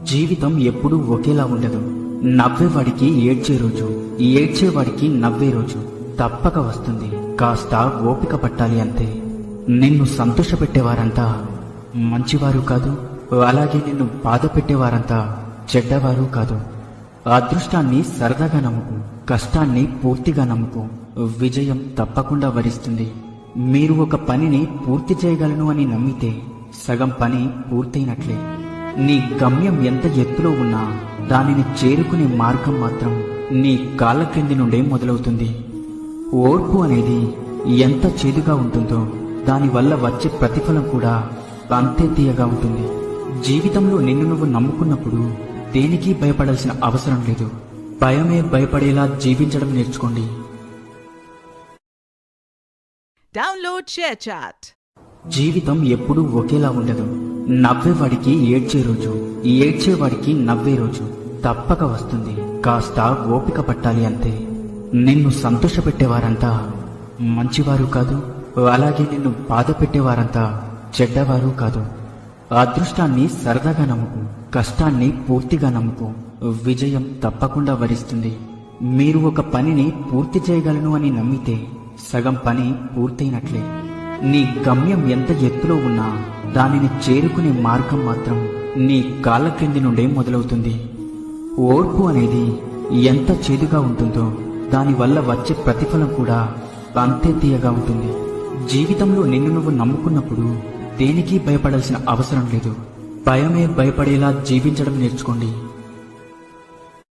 జీవితం ఎప్పుడూ ఒకేలా ఉండదు. నవ్వేవాడికి ఏడ్చే రోజు, ఏడ్చేవాడికి నవ్వే రోజు తప్పక వస్తుంది. కాస్త ఓపిక పట్టాలి అంతే. నిన్ను సంతోషపెట్టేవారంతా మంచివారు కాదు, అలాగే నిన్ను బాధ పెట్టేవారంతా చెడ్డవారు కాదు. అదృష్టాన్ని సరదాగా నమ్ముకు, కష్టాన్ని పూర్తిగా నమ్ముకు. విజయం తప్పకుండా వరిస్తుంది. మీరు ఒక పనిని పూర్తి చేయగలను అని నమ్మితే సగం పని పూర్తయినట్లే. నీ గమ్యం ఎంత ఎత్తులో ఉన్నా దానిని చేరుకునే మార్గం మాత్రం నీ కాళ్ళ క్రింది నుండే మొదలవుతుంది. ఓర్పు అనేది ఎంత చేదుగా ఉంటుందో దానివల్ల వచ్చే ప్రతిఫలం కూడా అంతే తీయగా ఉంటుంది. జీవితంలో నిన్ను నువ్వు నమ్ముకున్నప్పుడు దేనికి భయపడాల్సిన అవసరం లేదు. భయమే భయపడేలా జీవించడం నేర్చుకోండి. Download ShareChat. జీవితం ఎప్పుడూ ఒకేలా ఉండదు. నవ్వేవాడికి ఏడ్చే రోజు, ఏడ్చేవాడికి నవ్వే రోజు తప్పక వస్తుంది. కాస్త ఓపిక పట్టాలి అంతే. నిన్ను సంతోషపెట్టేవారంతా మంచివారు కాదు, అలాగే నిన్ను బాధ పెట్టేవారంతా చెడ్డవారు కాదు. అదృష్టాన్ని సరదాగా నమ్ముకు, కష్టాన్ని పూర్తిగా నమ్ముకు. విజయం తప్పకుండా వరిస్తుంది. మీరు ఒక పనిని పూర్తి చేయగలను అని నమ్మితే సగం పని పూర్తయినట్లే. నీ గమ్యం ఎంత ఎత్తులో ఉన్నా దానిని చేరుకునే మార్గం మాత్రం నీ కాళ్ళ క్రింది నుండే మొదలవుతుంది. ఓర్పు అనేది ఎంత చేదుగా ఉంటుందో దానివల్ల వచ్చే ప్రతిఫలం కూడా అంతే తీయగా ఉంటుంది. జీవితంలో నిన్ను నువ్వు నమ్ముకున్నప్పుడు దేనికి భయపడాల్సిన అవసరం లేదు. భయమే భయపడేలా జీవించడం నేర్చుకోండి.